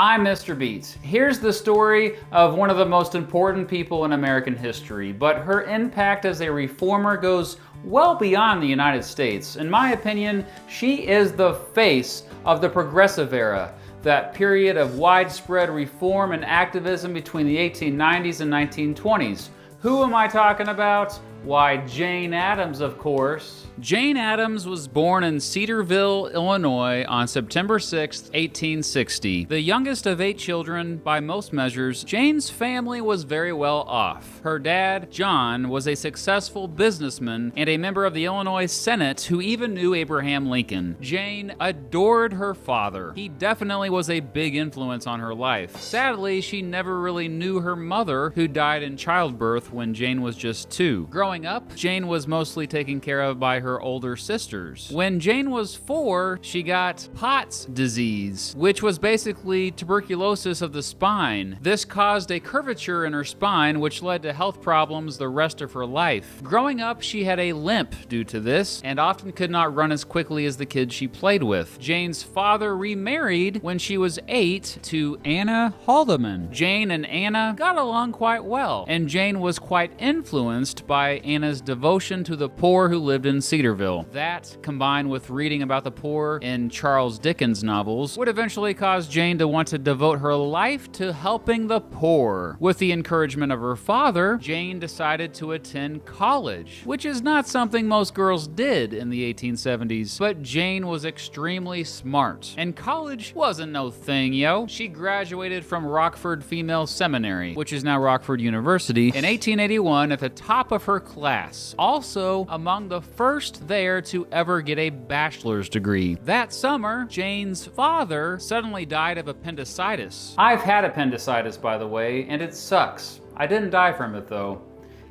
I'm Mr. Beats. Here's the story of one of the most important people in American history, but her impact as a reformer goes well beyond the United States. In my opinion, she is the face of the progressive era, that period of widespread reform and activism between the 1890s and 1920s. Who am I talking about? Why, Jane Addams, of course. Jane Addams was born in Cedarville, Illinois on September 6, 1860. The youngest of 8 children, by most measures, Jane's family was very well off. Her dad, John, was a successful businessman and a member of the Illinois Senate who even knew Abraham Lincoln. Jane adored her father. He definitely was a big influence on her life. Sadly, she never really knew her mother, who died in childbirth when Jane was just 2. Growing up, Jane was mostly taken care of by her older sisters. When Jane was 4, she got Pott's disease, which was basically tuberculosis of the spine. This caused a curvature in her spine, which led to health problems the rest of her life. Growing up, she had a limp due to this, and often could not run as quickly as the kids she played with. Jane's father remarried when she was 8 to Anna Haldeman. Jane and Anna got along quite well, and Jane was quite influenced by Anna's devotion to the poor who lived in Cedarville. That, combined with reading about the poor in Charles Dickens novels, would eventually cause Jane to want to devote her life to helping the poor. With the encouragement of her father, Jane decided to attend college, which is not something most girls did in the 1870s, but Jane was extremely smart, and college wasn't no thing, yo. She graduated from Rockford Female Seminary, which is now Rockford University, in 1881 at the top of her class, also among the first there to ever get a bachelor's degree. That summer, Jane's father suddenly died of appendicitis. I've had appendicitis, by the way, and it sucks. I didn't die from it though.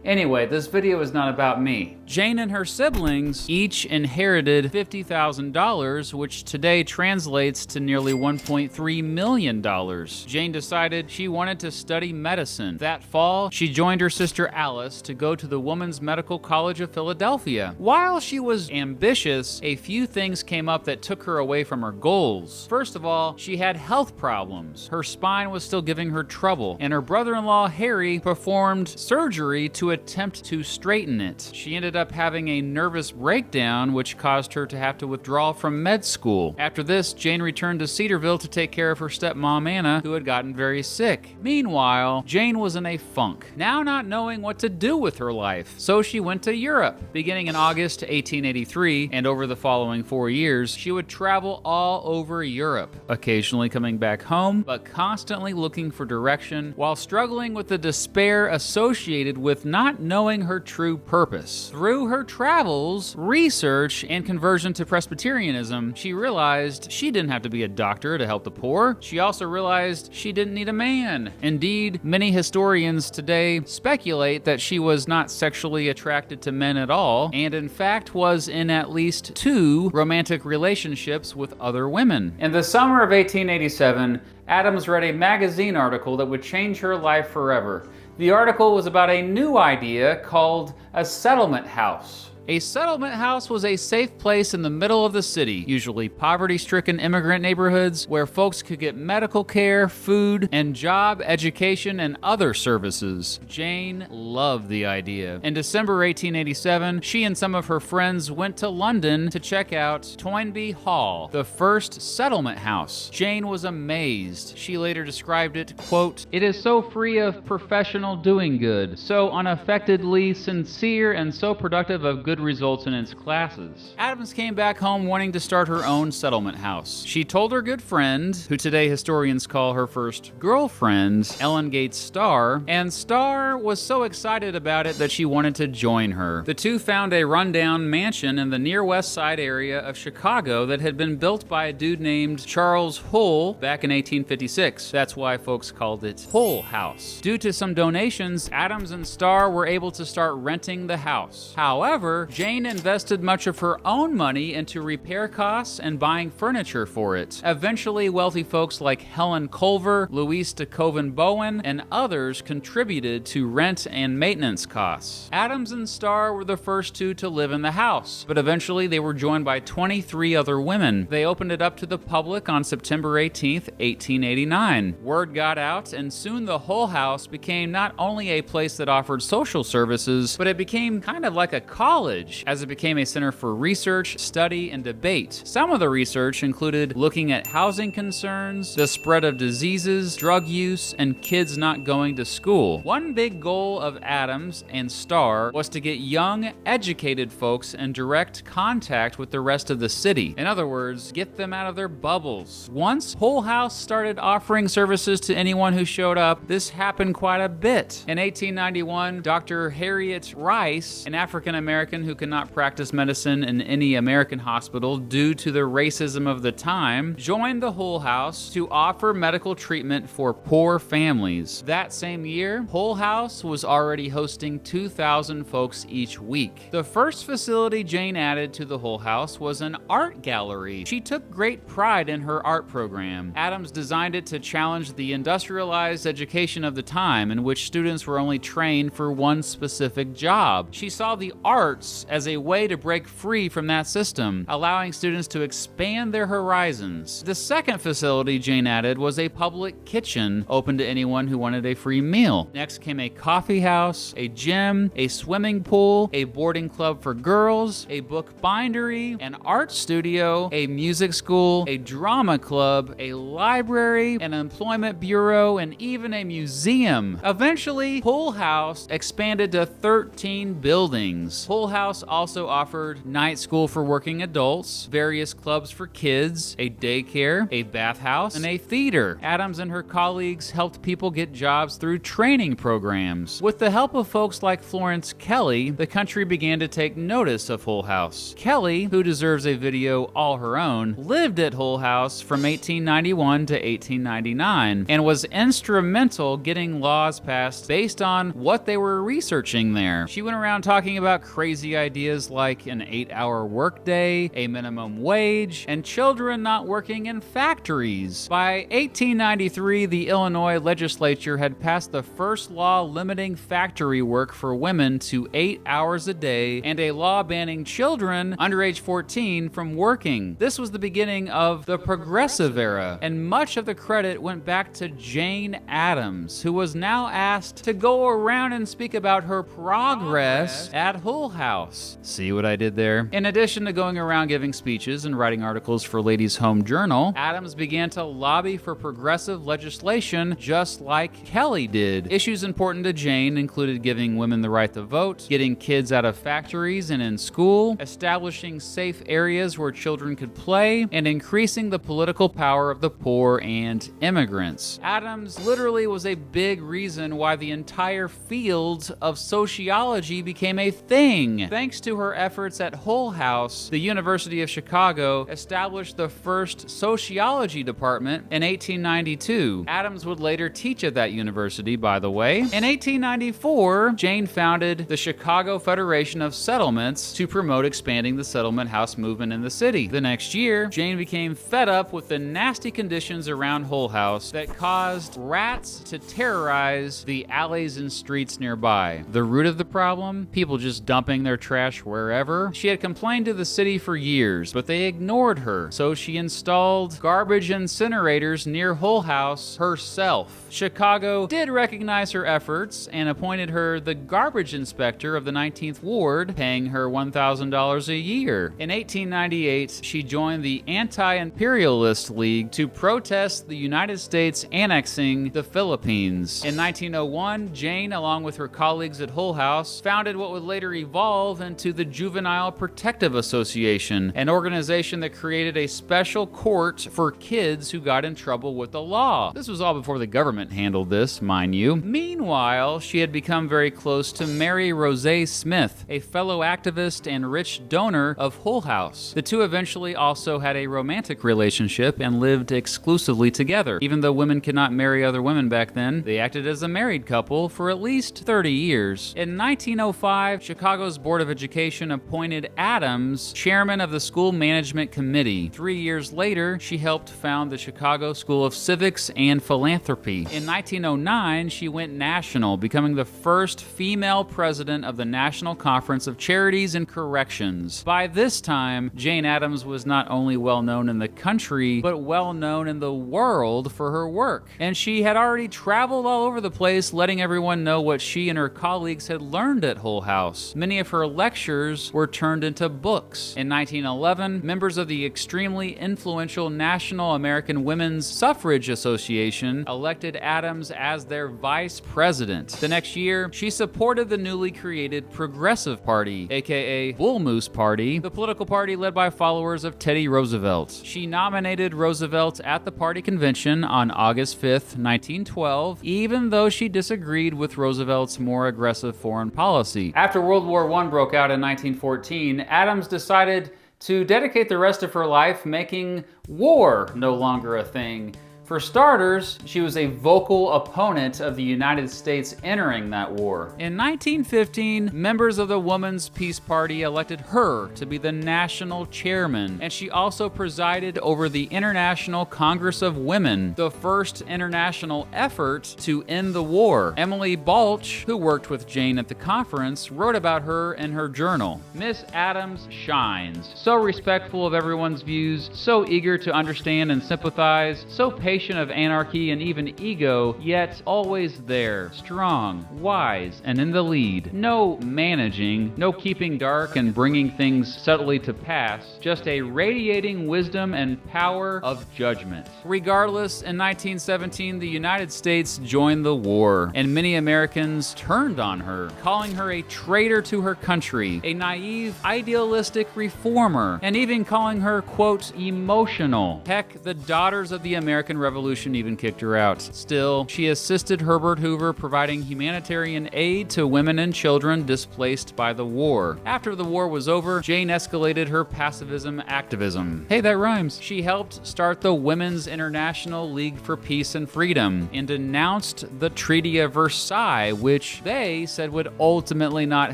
Anyway, this video is not about me. Jane and her siblings each inherited $50,000, which today translates to nearly $1.3 million. Jane decided she wanted to study medicine. That fall, she joined her sister Alice to go to the Women's Medical College of Philadelphia. While she was ambitious, a few things came up that took her away from her goals. First of all, she had health problems. Her spine was still giving her trouble, and her brother-in-law Harry performed surgery to attempt to straighten it. She ended up having a nervous breakdown, which caused her to have to withdraw from med school. After this, Jane returned to Cedarville to take care of her stepmom Anna, who had gotten very sick. Meanwhile, Jane was in a funk, now not knowing what to do with her life. So she went to Europe. Beginning in August 1883, and over the following 4 years, she would travel all over Europe, occasionally coming back home, but constantly looking for direction while struggling with the despair associated with not knowing her true purpose. Through her travels, research, and conversion to Presbyterianism, she realized she didn't have to be a doctor to help the poor. She also realized she didn't need a man. Indeed, many historians today speculate that she was not sexually attracted to men at all, and in fact was in at least 2 romantic relationships with other women. In the summer of 1887, Addams read a magazine article that would change her life forever. The article was about a new idea called a settlement house. A settlement house was a safe place in the middle of the city, usually poverty-stricken immigrant neighborhoods where folks could get medical care, food, and job, education, and other services. Jane loved the idea. In December 1887, she and some of her friends went to London to check out Toynbee Hall, the first settlement house. Jane was amazed. She later described it, quote, "It is so free of professional doing good, so unaffectedly sincere, and so productive of good results in its classes." Addams came back home wanting to start her own settlement house. She told her good friend, who today historians call her first girlfriend, Ellen Gates Starr, and Starr was so excited about it that she wanted to join her. The two found a rundown mansion in the near west side area of Chicago that had been built by a dude named Charles Hull back in 1856. That's why folks called it Hull House. Due to some donations, Addams and Starr were able to start renting the house. However, Jane invested much of her own money into repair costs and buying furniture for it. Eventually, wealthy folks like Helen Culver, Louise de Koven Bowen, and others contributed to rent and maintenance costs. Addams and Starr were the first two to live in the house, but eventually they were joined by 23 other women. They opened it up to the public on September 18, 1889. Word got out, and soon the whole house became not only a place that offered social services, but it became kind of like a college, as it became a center for research, study, and debate. Some of the research included looking at housing concerns, the spread of diseases, drug use, and kids not going to school. One big goal of Addams and Starr was to get young, educated folks in direct contact with the rest of the city. In other words, get them out of their bubbles. Once Hull House started offering services to anyone who showed up, this happened quite a bit. In 1891, Dr. Harriet Rice, an African American who could not practice medicine in any American hospital due to the racism of the time, joined the Hull House to offer medical treatment for poor families. That same year, Hull House was already hosting 2,000 folks each week. The first facility Jane added to the Hull House was an art gallery. She took great pride in her art program. Addams designed it to challenge the industrialized education of the time, in which students were only trained for one specific job. She saw the arts as a way to break free from that system, allowing students to expand their horizons. The second facility Jane added was a public kitchen open to anyone who wanted a free meal. Next came a coffee house, a gym, a swimming pool, a boarding club for girls, a book bindery, an art studio, a music school, a drama club, a library, an employment bureau, and even a museum. Eventually, Hull House expanded to 13 buildings. Hull House also offered night school for working adults, various clubs for kids, a daycare, a bathhouse, and a theater. Addams and her colleagues helped people get jobs through training programs. With the help of folks like Florence Kelley, the country began to take notice of Hull House. Kelley, who deserves a video all her own, lived at Hull House from 1891 to 1899 and was instrumental getting laws passed based on what they were researching there. She went around talking about crazy ideas like an 8-hour workday, a minimum wage, and children not working in factories. By 1893, the Illinois legislature had passed the first law limiting factory work for women to 8 hours a day and a law banning children under age 14 from working. This was the beginning of the Progressive Era, and much of the credit went back to Jane Addams, who was now asked to go around and speak about her progress at Hull House. See what I did there? In addition to going around giving speeches and writing articles for Ladies' Home Journal, Addams began to lobby for progressive legislation just like Kelley did. Issues important to Jane included giving women the right to vote, getting kids out of factories and in school, establishing safe areas where children could play, and increasing the political power of the poor and immigrants. Addams literally was a big reason why the entire field of sociology became a thing. Thanks to her efforts at Hull House, the University of Chicago established the first sociology department in 1892. Addams would later teach at that university, by the way. In 1894, Jane founded the Chicago Federation of Settlements to promote expanding the settlement house movement in the city. The next year, Jane became fed up with the nasty conditions around Hull House that caused rats to terrorize the alleys and streets nearby. The root of the problem? People just dumping their trash wherever. She had complained to the city for years, but they ignored her, so she installed garbage incinerators near Hull House herself. Chicago did recognize her efforts and appointed her the garbage inspector of the 19th Ward, paying her $1,000 a year. In 1898, she joined the Anti-Imperialist League to protest the United States annexing the Philippines. In 1901, Jane, along with her colleagues at Hull House, founded what would later evolve into the Juvenile Protective Association, an organization that created a special court for kids who got in trouble with the law. This was all before the government handled this, mind you. Meanwhile, she had become very close to Mary Rosé Smith, a fellow activist and rich donor of Hull House. The two eventually also had a romantic relationship and lived exclusively together. Even though women could not marry other women back then, they acted as a married couple for at least 30 years. In 1905, Chicago's Board Board of Education appointed Addams chairman of the School Management Committee. 3 years later, she helped found the Chicago School of Civics and Philanthropy. In 1909, she went national, becoming the first female president of the National Conference of Charities and Corrections. By this time, Jane Addams was not only well known in the country, but well known in the world for her work. And she had already traveled all over the place, letting everyone know what she and her colleagues had learned at Hull House. Many of her lectures were turned into books. In 1911, members of the extremely influential National American Women's Suffrage Association elected Addams as their vice president. The next year, she supported the newly created Progressive Party, aka Bull Moose Party, the political party led by followers of Teddy Roosevelt. She nominated Roosevelt at the party convention on August 5th, 1912, even though she disagreed with Roosevelt's more aggressive foreign policy. After World War I broke out in 1914, Addams decided to dedicate the rest of her life making war no longer a thing. For starters, she was a vocal opponent of the United States entering that war. In 1915, members of the Woman's Peace Party elected her to be the national chairman, and she also presided over the International Congress of Women, the first international effort to end the war. Emily Balch, who worked with Jane at the conference, wrote about her in her journal. Miss Addams shines, so respectful of everyone's views, so eager to understand and sympathize, so patient of anarchy and even ego, yet always there, strong, wise, and in the lead. No managing, no keeping dark and bringing things subtly to pass, just a radiating wisdom and power of judgment. Regardless, in 1917, the United States joined the war, and many Americans turned on her, calling her a traitor to her country, a naive, idealistic reformer, and even calling her, quote, emotional. Heck, the Daughters of the American Revolution even kicked her out. Still, she assisted Herbert Hoover providing humanitarian aid to women and children displaced by the war. After the war was over, Jane escalated her pacifism activism. Hey, that rhymes. She helped start the Women's International League for Peace and Freedom and denounced the Treaty of Versailles, which they said would ultimately not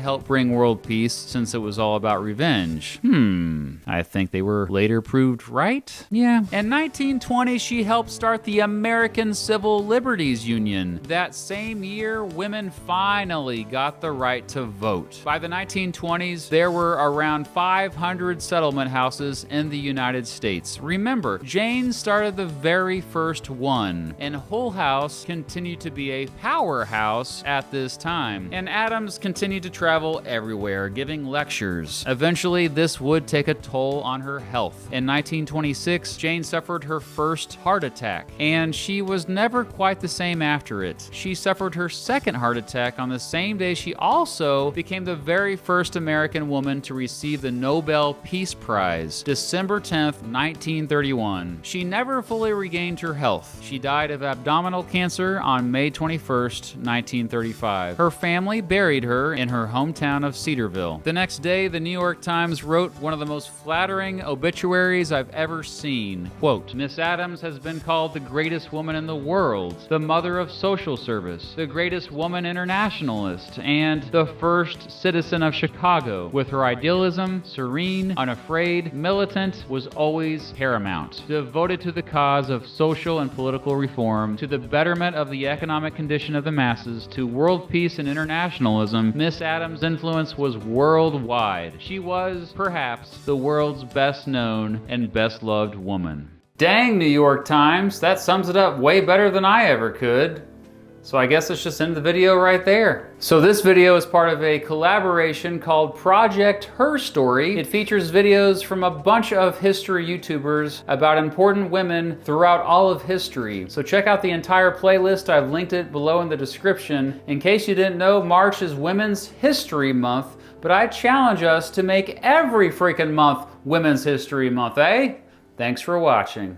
help bring world peace since it was all about revenge. I think they were later proved right? Yeah. In 1920, she helped start the American Civil Liberties Union. That same year, women finally got the right to vote. By the 1920s, there were around 500 settlement houses in the United States. Remember, Jane started the very first one, and Hull House continued to be a powerhouse at this time. And Addams continued to travel everywhere, giving lectures. Eventually, this would take a toll on her health. In 1926, Jane suffered her first heart attack, and she was never quite the same after it. She suffered her second heart attack on the same day she also became the very first American woman to receive the Nobel Peace Prize, December 10th, 1931. She never fully regained her health. She died of abdominal cancer on May 21st, 1935. Her family buried her in her hometown of Cedarville. The next day, the New York Times wrote one of the most flattering obituaries I've ever seen. Quote, Miss Addams has been called the greatest woman in the world, the mother of social service, the greatest woman internationalist, and the first citizen of Chicago. With her idealism, serene, unafraid, militant, was always paramount. Devoted to the cause of social and political reform, to the betterment of the economic condition of the masses, to world peace and internationalism, Miss Addams' influence was worldwide. She was, perhaps, the world's best known and best loved woman. Dang, New York Times, that sums it up way better than I ever could. So I guess let's just end the video right there. So this video is part of a collaboration called Project Her Story. It features videos from a bunch of history YouTubers about important women throughout all of history. So check out the entire playlist. I've linked it below in the description. In case you didn't know, March is Women's History Month, but I challenge us to make every freaking month Women's History Month, eh? Thanks for watching.